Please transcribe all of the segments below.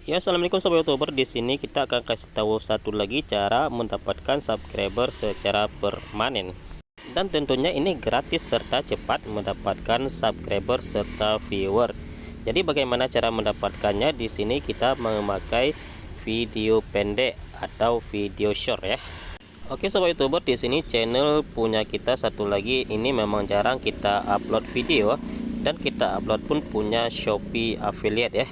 Ya, assalamualaikum sobat youtuber. Di sini kita akan kasih tahu satu lagi cara mendapatkan subscriber secara permanen. Dan tentunya ini gratis serta cepat mendapatkan subscriber serta viewer. Jadi bagaimana cara mendapatkannya? Di sini kita memakai video pendek atau video short ya. Oke sobat youtuber, di sini channel punya kita satu lagi. Ini memang jarang kita upload video dan kita upload pun punya Shopee affiliate ya.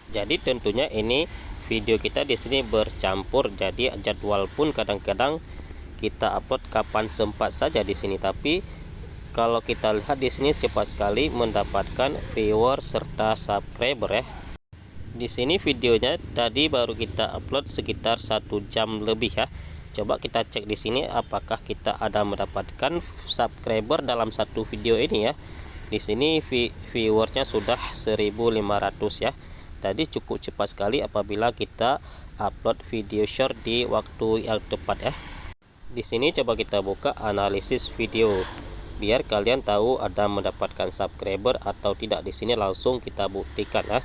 Jadi tentunya ini video kita di sini bercampur, jadi jadwal pun kadang-kadang kita upload kapan sempat saja di sini. Tapi kalau kita lihat di sini cepat sekali mendapatkan viewer serta subscriber ya. Di sini videonya tadi baru kita upload sekitar 1 jam lebih ya. Coba kita cek di sini apakah kita ada mendapatkan subscriber dalam satu video ini ya. Di sini viewernya sudah 1500 ya. Tadi cukup cepat sekali apabila kita upload video short di waktu yang tepat ya. Di sini coba kita buka analisis video biar kalian tahu ada mendapatkan subscriber atau tidak. Di sini langsung kita buktikan ya.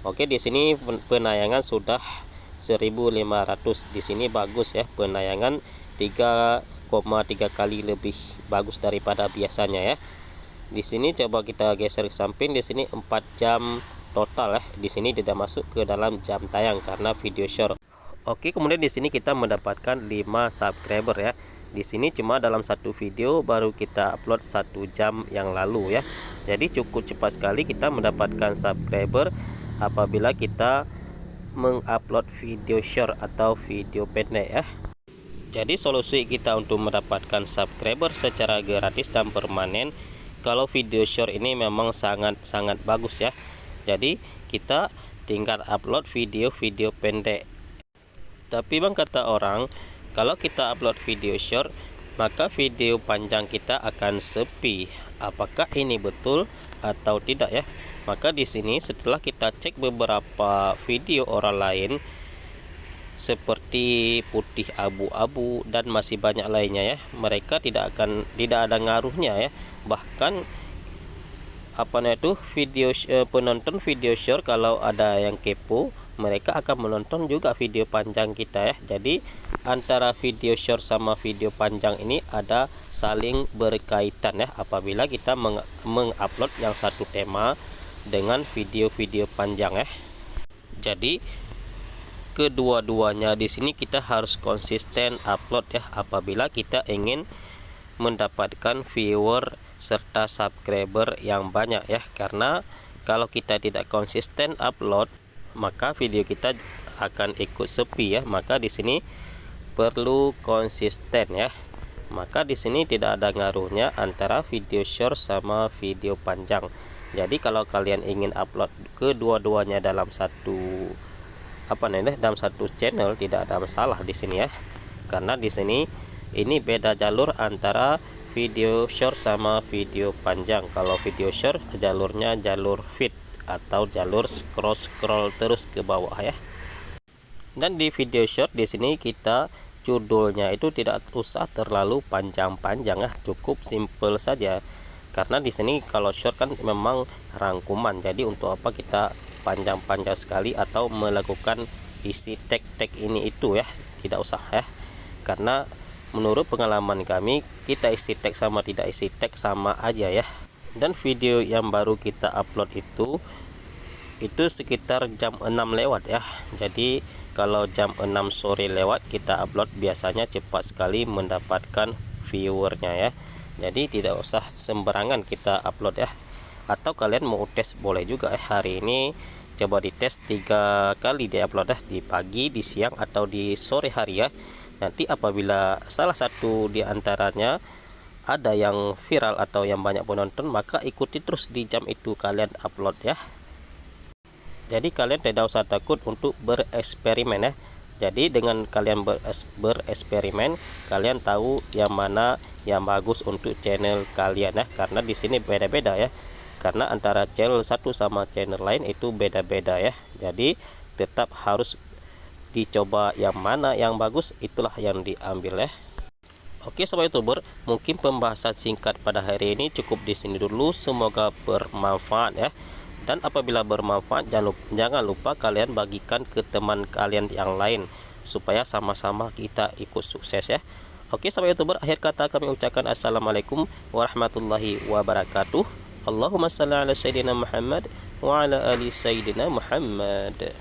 Oke, di sini penayangan sudah 1500. Di sini bagus ya, penayangan 3,3 kali lebih bagus daripada biasanya ya. Di sini coba kita geser ke samping. Di sini 4 jam total ya. Di sini tidak masuk ke dalam jam tayang karena video short. Oke, kemudian di sini kita mendapatkan 5 subscriber ya. Di sini cuma dalam satu video baru kita upload 1 jam yang lalu ya. Jadi cukup cepat sekali kita mendapatkan subscriber apabila kita mengupload video short atau video pendek ya. Jadi solusi kita untuk mendapatkan subscriber secara gratis dan permanen kalau video short ini memang sangat bagus ya. Jadi kita tinggal upload video-video pendek. Tapi bang, kata orang kalau kita upload video short maka video panjang kita akan sepi. Apakah ini betul atau tidak ya? Maka di sini setelah kita cek beberapa video orang lain seperti putih abu-abu dan masih banyak lainnya ya, mereka tidak ada ngaruhnya ya. Bahkan penonton video short kalau ada yang kepo, mereka akan menonton juga video panjang kita ya. Jadi antara video short sama video panjang ini ada saling berkaitan ya apabila kita mengupload yang satu tema dengan video-video panjang ya. Jadi kedua-duanya di sini kita harus konsisten upload ya apabila kita ingin mendapatkan viewer serta subscriber yang banyak ya. Karena kalau kita tidak konsisten upload maka video kita akan ikut sepi ya. Maka di sini perlu konsisten ya. Maka di sini tidak ada ngaruhnya antara video short sama video panjang. Jadi kalau kalian ingin upload kedua-duanya dalam satu channel tidak ada masalah di sini ya. Karena di sini ini beda jalur antara video short sama video panjang. Kalau video short jalurnya jalur feed atau jalur scroll terus ke bawah ya. Dan di video short di sini kita judulnya itu tidak usah terlalu panjang-panjang ya, cukup simple saja. Karena di sini kalau short kan memang rangkuman. Jadi untuk apa kita panjang-panjang sekali atau melakukan isi tag ini itu ya, tidak usah ya. Karena menurut pengalaman kami, kita isi tag sama tidak isi tag sama aja ya. Dan video yang baru kita upload itu sekitar jam 6 lewat ya. Jadi kalau jam 6 sore lewat kita upload biasanya cepat sekali mendapatkan viewernya ya. Jadi tidak usah sembarangan kita upload ya. Atau kalian mau tes boleh juga ya. Hari ini coba dites 3 kali di upload ya, di pagi, di siang atau di sore hari ya. Nanti apabila salah satu di antaranya ada yang viral atau yang banyak penonton, maka ikuti terus di jam itu kalian upload ya. Jadi kalian tidak usah takut untuk bereksperimen ya. Jadi dengan kalian bereksperimen, kalian tahu yang mana yang bagus untuk channel kalian ya. Karena di sini beda-beda ya. Karena antara channel satu sama channel lain itu beda-beda ya. Jadi tetap harus dicoba yang mana yang bagus, itulah yang diambil ya. Oke sobat youtuber, mungkin pembahasan singkat pada hari ini cukup di sini dulu. Semoga bermanfaat ya. Dan apabila bermanfaat, jangan lupa kalian bagikan ke teman kalian yang lain supaya sama-sama kita ikut sukses ya. Oke sahabat YouTuber, akhir kata kami ucapkan assalamualaikum warahmatullahi wabarakatuh. Allahumma salli ala sayyidina Muhammad wa ala ali sayyidina Muhammad.